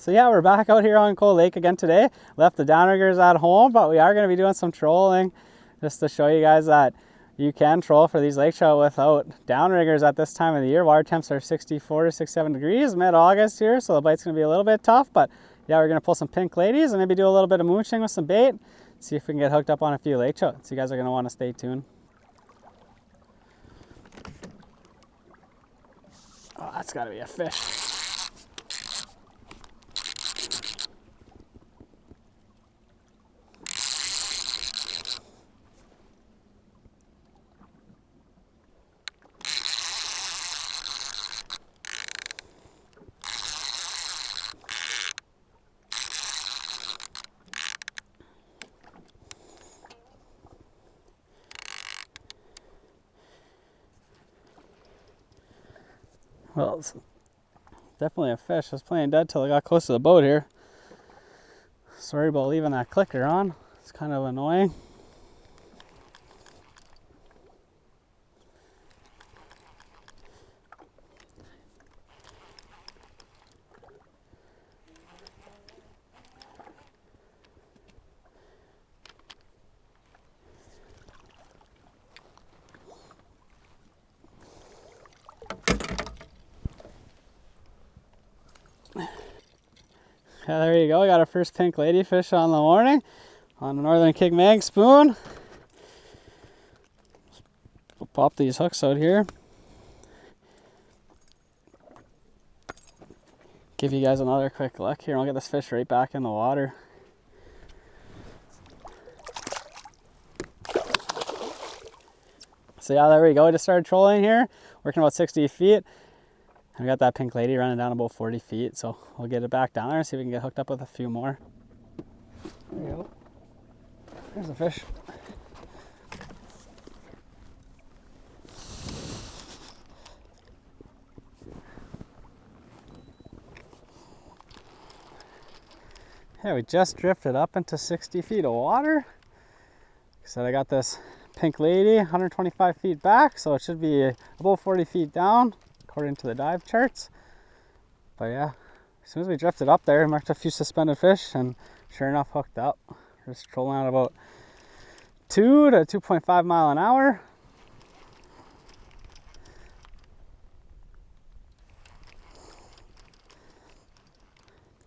So yeah, we're back out here on Cold Lake again today. Left the Downriggers at home, but we are going to be doing some trolling just to show you guys that you can troll for these lake trout without downriggers at this time of the year. Water temps are 64 to 67 degrees, mid-August here, so the bite's going to be a little bit tough, but yeah, we're going to pull some pink ladies and maybe do a little bit of mooching with some bait, see if we can get hooked up on a few lake trout. So you guys are going to want to stay tuned. Oh, that's got to be a fish. Well, it's definitely a fish. I was playing dead till I got close to the boat here. Sorry about leaving that clicker on. It's kind of annoying. Yeah, there you go. We got our first pink ladyfish on the morning on the Northern King Mag spoon. We'll pop these hooks out here. Give you guys another quick look here. I'll get this fish right back in the water. So yeah, there we go. We just started trolling here, working about 60 feet. We got that pink lady running down about 40 feet, so we'll get it back down there and see if we can get hooked up with a few more. There we go. There's the fish. Yeah, we just drifted up into 60 feet of water. Like I said, I got this pink lady 125 feet back, so it should be about 40 feet down according to the dive charts. But yeah, as soon as we drifted up there, marked a few suspended fish and sure enough hooked up. We're just trolling at about 2 to 2.5 mile an hour.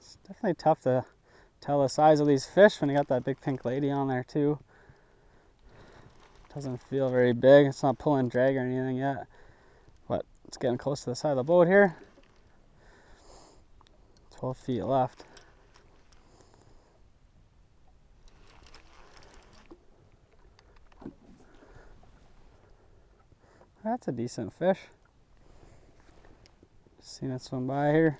It's definitely tough to tell the size of these fish when you got that big pink lady on there too. Doesn't feel very big. It's not pulling drag or anything yet, but it's getting close to the side of the boat here. 12 feet left. That's a decent fish. Seen it swim by here.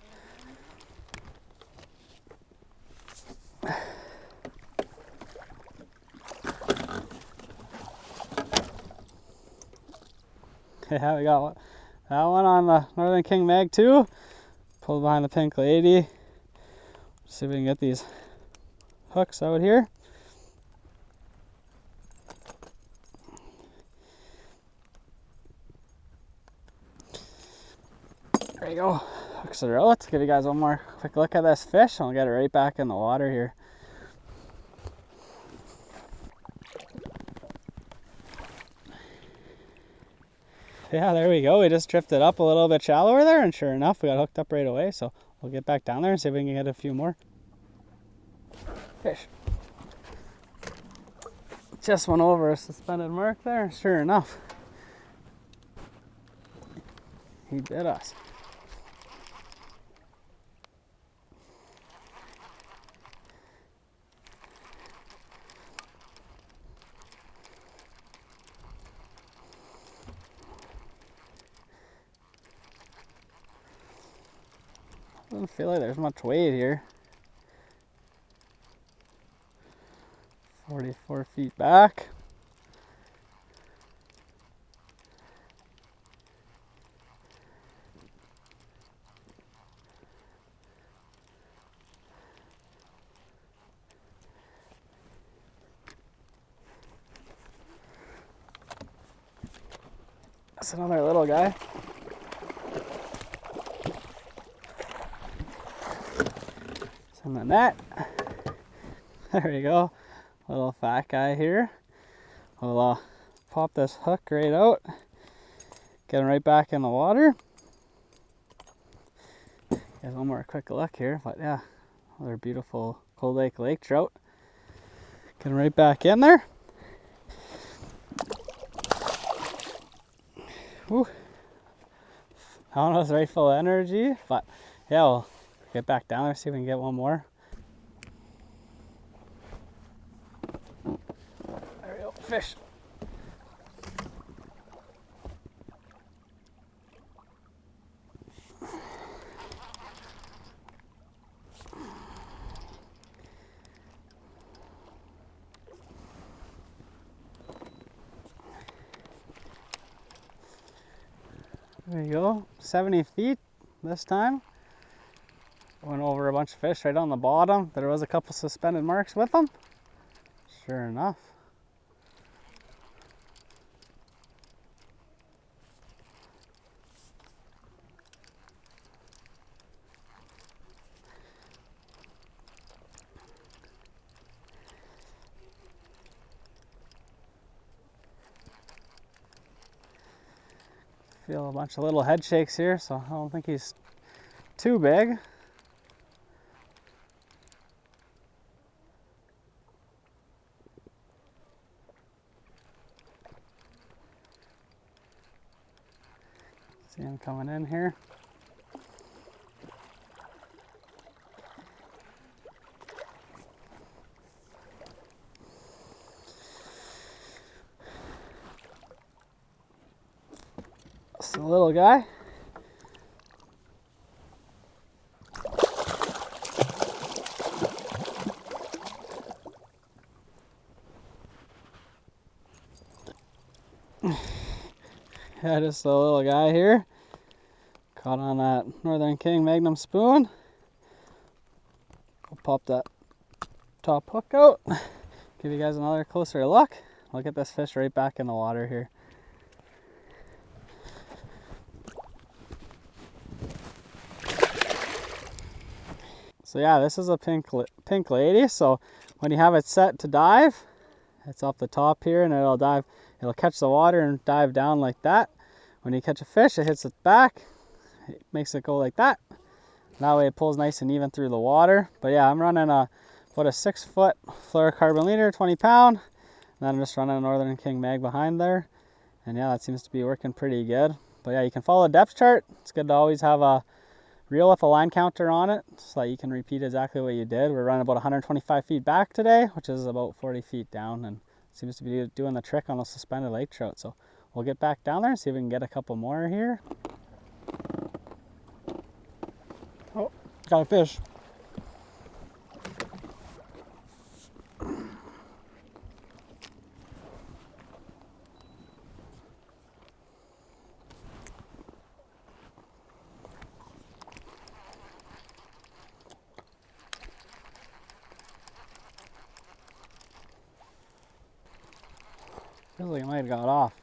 Yeah, we got that one on the Northern King Mag too. Pulled behind the pink lady. See if we can get these hooks out here. There you go. Hooks are out. Let's give you guys one more quick look at this fish and I'll get it right back in the water here. Yeah, there we go. We just drifted up a little bit shallower there, and sure enough, we got hooked up right away. So we'll get back down there and see if we can get a few more fish. Just went over a suspended mark there. Sure enough, he bit us. Doesn't feel like there's much weight here. 44 feet back. That's another little guy. in the net. There we go. Little fat guy here. We'll pop this hook right out. Get him right back in the water. Get one more quick look here, but yeah, another beautiful Cold Lake trout. Get him right back in there. Whew. I don't know if it's right full of energy, but yeah, we'll get back down there, see if we can get one more. There we go, fish. There you go, 70 feet this time. Went over a bunch of fish right on the bottom. There was a couple suspended marks with them. Sure enough. Feel a bunch of little head shakes here, so I don't think he's too big. See him coming in here. It's a little guy. Yeah, just a little guy here. Caught on that Northern King Magnum spoon. I'll pop that top hook out. Give you guys another closer look. I'll get this fish right back in the water here. So yeah, this is a pink lady. So when you have it set to dive, it's off the top here and it'll dive. It'll catch the water and dive down like that. When you catch a fish, it hits its back. It makes it go like that. That way it pulls nice and even through the water. But yeah, I'm running about a 6-foot fluorocarbon leader, 20 pound. And then I'm just running a Northern King mag behind there. And yeah, that seems to be working pretty good. But yeah, you can follow a depth chart. It's good to always have a reel with a line counter on it so that you can repeat exactly what you did. We're running about 125 feet back today, which is about 40 feet down, and it seems to be doing the trick on those suspended lake trout. So we'll get back down there and see if we can get a couple more here. Oh, got a fish. Feels like it might have got off.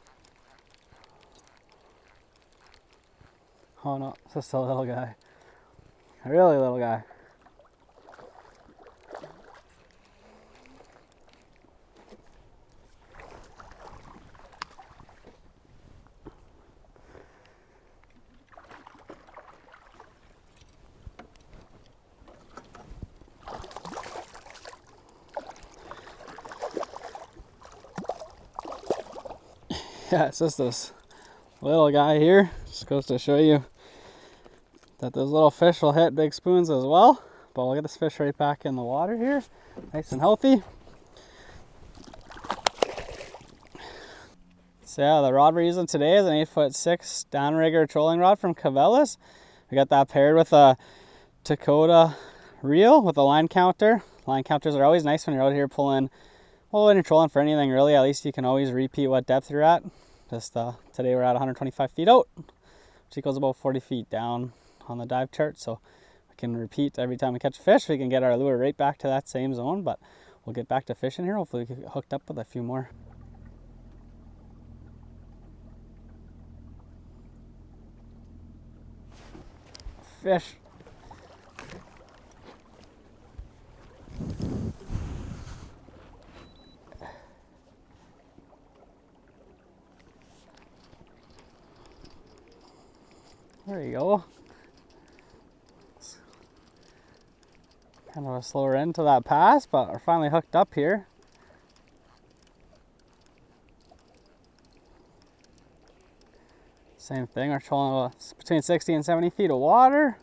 Oh no, it's just a little guy. A really little guy. Yeah, it's just this little guy here. Just goes to show you that those little fish will hit big spoons as well. But we'll get this fish right back in the water here, nice and healthy. So yeah, the rod we're using today is an 8'6" downrigger trolling rod from Cabela's. We got that paired with a Dakota reel with a line counter. Line counters are always nice when you're out here pulling, well, when you're trolling for anything really. At least you can always repeat what depth you're at. Just today we're at 125 feet out, which equals about 40 feet down on the dive chart. So we can repeat every time we catch a fish. We can get our lure right back to that same zone, but we'll get back to fishing here. Hopefully we can get hooked up with a few more. Fish. There you go. Kind of a slower end to that pass, but we're finally hooked up here. Same thing, we're trolling between 60 and 70 feet of water.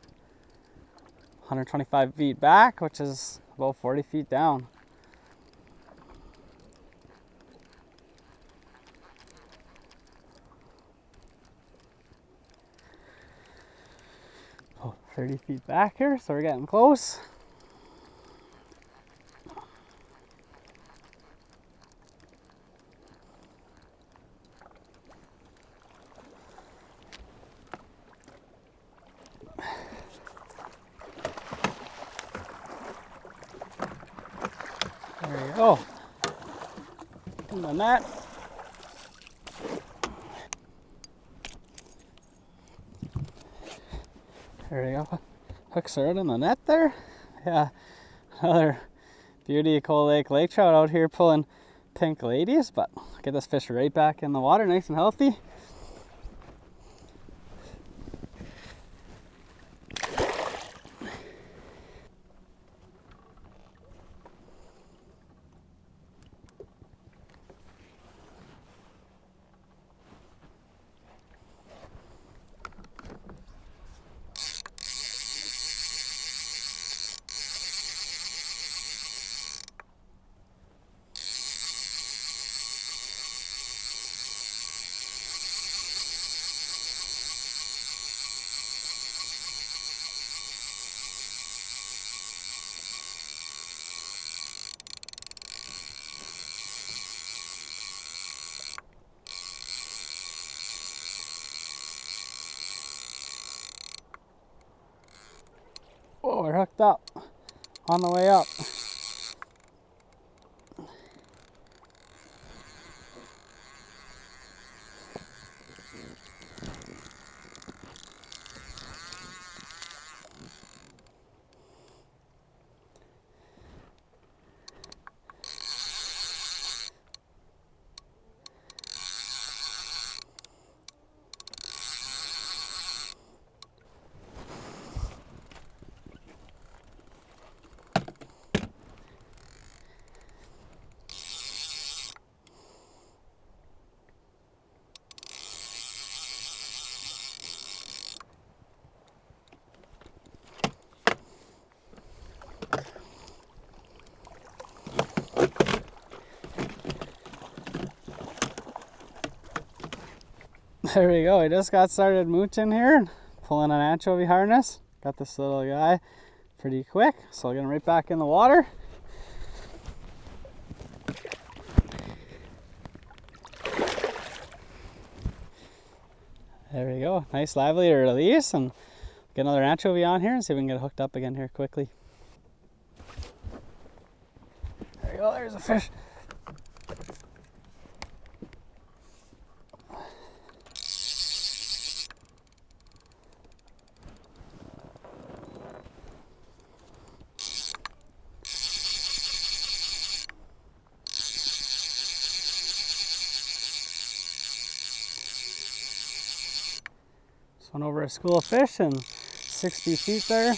125 feet back, which is about 40 feet down. Oh, 30 feet back here, so we're getting close. There you go. In the net. There we go. Hooks are out in the net there. Yeah, another beauty Cold Lake trout out here pulling pink ladies, but get this fish right back in the water, nice and healthy. Oh, we're hooked up on the way up. There we go, I just got started mooching here, pulling an anchovy harness. Got this little guy pretty quick, so I'll get him right back in the water. There we go, nice lively release, and get another anchovy on here and see if we can get it hooked up again here quickly. There we go, there's a fish. Went over a school of fish and 60 feet there.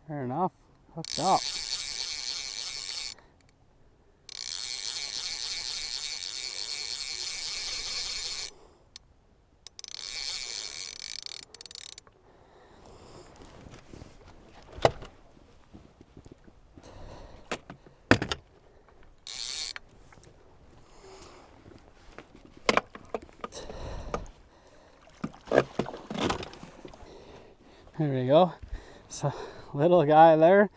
Fair enough, hooked up. There we go. So little guy there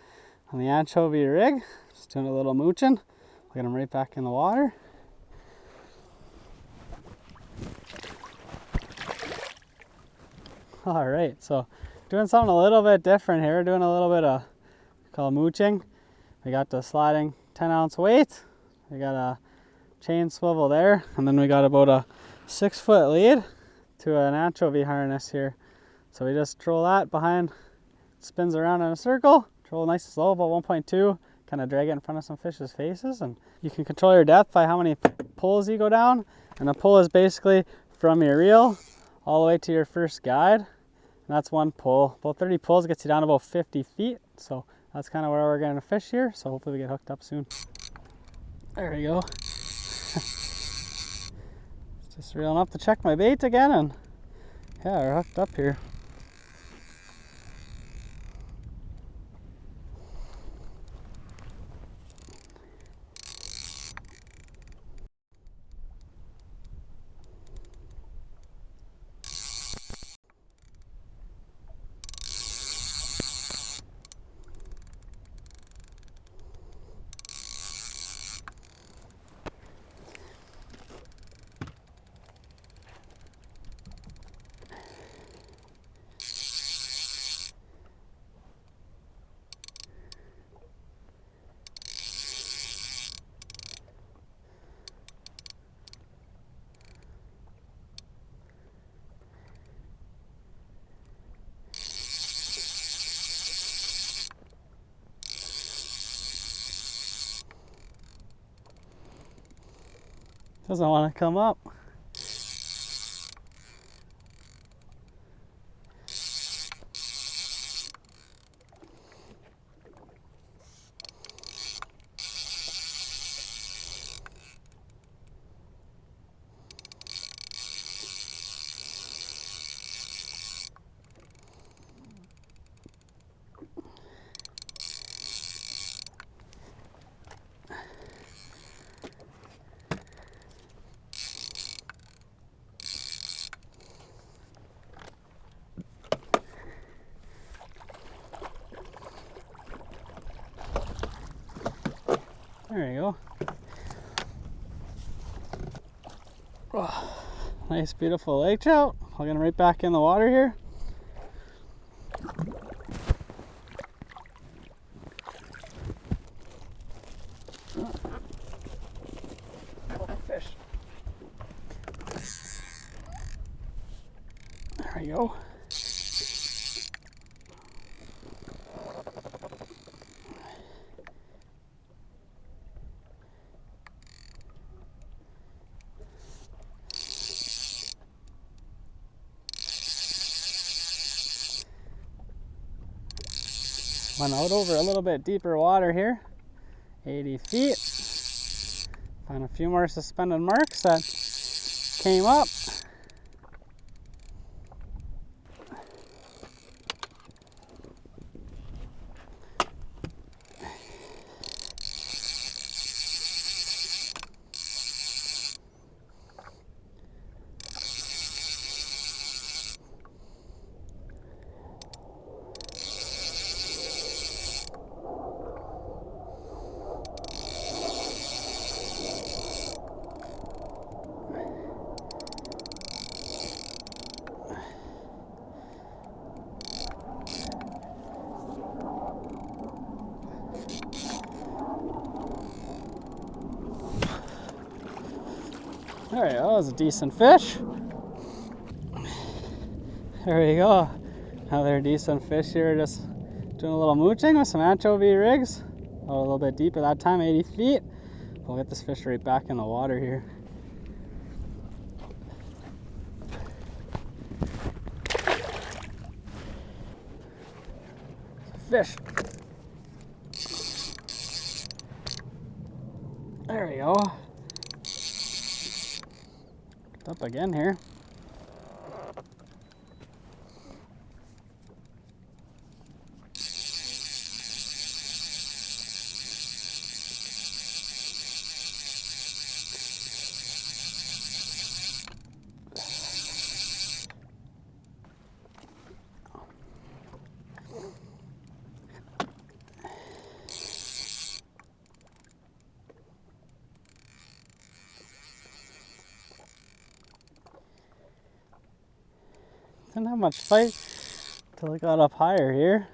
on the anchovy rig, just doing a little mooching. I'll get him right back in the water. All right, so doing something a little bit different here. Doing a little bit of called mooching. We got the sliding 10-ounce weight. We got a chain swivel there, and then we got about a 6-foot lead to an anchovy harness here. So we just troll that behind, it spins around in a circle, troll nice and slow, about 1.2, kind of drag it in front of some fish's faces, and you can control your depth by how many pulls you go down. And the pull is basically from your reel all the way to your first guide. And that's one pull. About 30 pulls gets you down about 50 feet. So that's kind of where we're going to fish here. So hopefully we get hooked up soon. There we go. Just reeling up to check my bait again, and yeah, we're hooked up here. Doesn't want to come up. There you go. Oh, nice, beautiful lake trout. I'll get him right back in the water here. Fish. There we go. Went out over a little bit deeper water here, 80 feet. Found a few more suspended marks that came up. There we go, that was a decent fish. There we go. Another decent fish here, just doing a little mooching with some anchovy rigs. Oh, a little bit deeper that time, 80 feet. We'll get this fish right back in the water here. Fish. There we go. Up again here. Didn't have much fight till I got up higher here.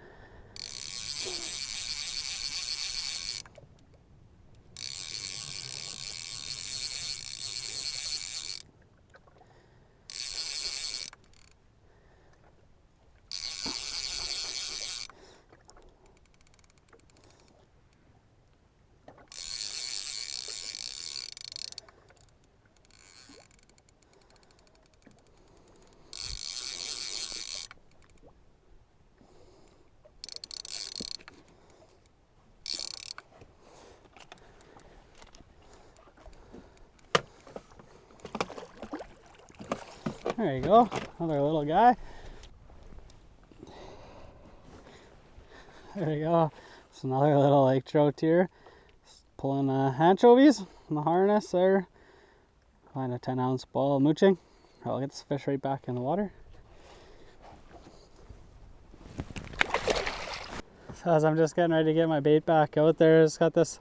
There you go, another little guy. There you go. It's another little lake trout here. Just pulling anchovies in the harness there. Find a 10-ounce ball of mooching. I'll get this fish right back in the water. So as I'm just getting ready to get my bait back out there, it's got this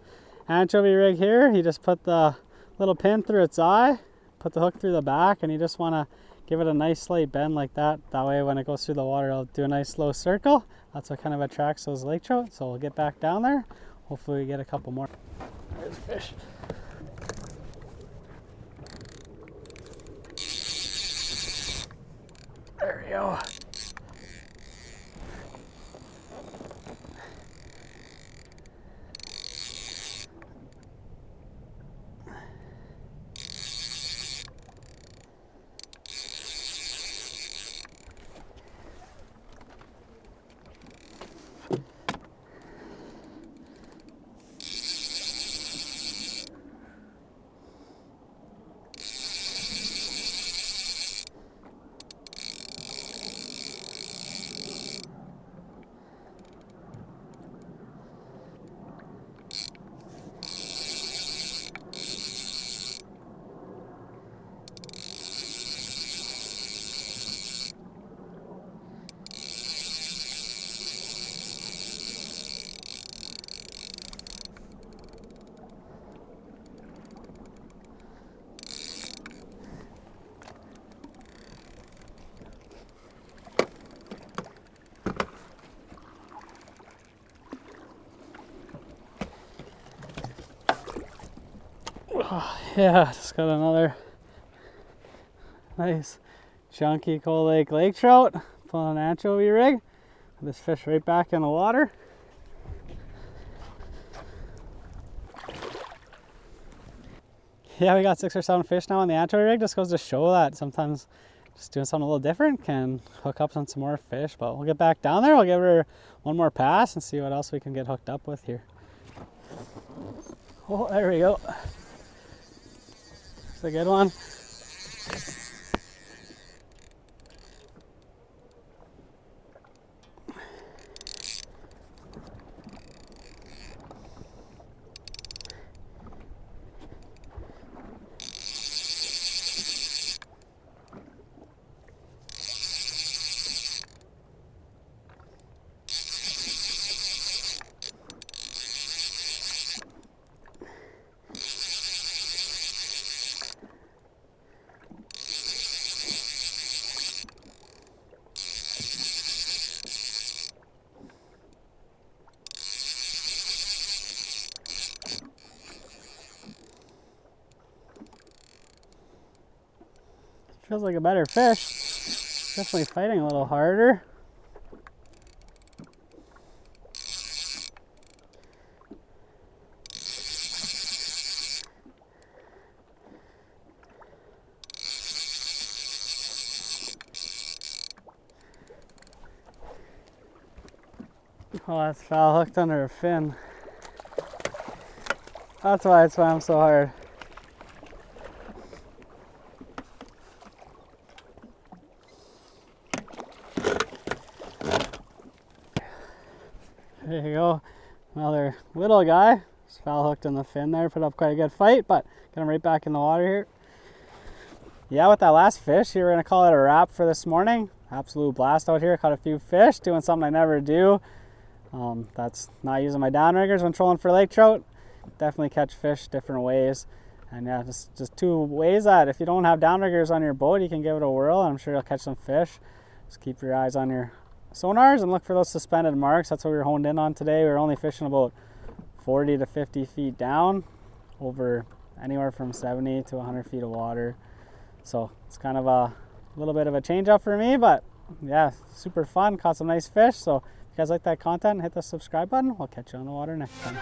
anchovy rig here. He just put the little pin through its eye, put the hook through the back, and you just want to give it a nice slight bend like that. That way when it goes through the water, it'll do a nice slow circle. That's what kind of attracts those lake trout. So we'll get back down there. Hopefully we get a couple more. There's a fish. There we go. Oh, yeah, just got another nice chunky Cold Lake trout. Pulling an anchovy rig. Put this fish right back in the water. Yeah, we got 6 or 7 fish now on the anchovy rig. Just goes to show that sometimes just doing something a little different can hook up on some more fish. But we'll get back down there. We'll give her one more pass and see what else we can get hooked up with here. Oh, there we go. It's a good one. Feels like a better fish. Definitely fighting a little harder. Oh, that's foul, hooked under a fin. That's why it swam so hard. There you go, another little guy. Just foul hooked in the fin there, put up quite a good fight, but got him right back in the water here. Yeah, with that last fish, we're gonna call it a wrap for this morning. Absolute blast out here, caught a few fish, doing something I never do. That's not using my downriggers when trolling for lake trout. Definitely catch fish different ways. And yeah, just 2 ways that if you don't have downriggers on your boat, you can give it a whirl and I'm sure you'll catch some fish. Just keep your eyes on your sonars and look for those suspended marks. That's what we were honed in on today. We were only fishing about 40 to 50 feet down over anywhere from 70 to 100 feet of water. So it's kind of a little bit of a change up for me, but yeah, super fun. Caught some nice fish. So if you guys like that content, hit the subscribe button. We'll catch you on the water next time.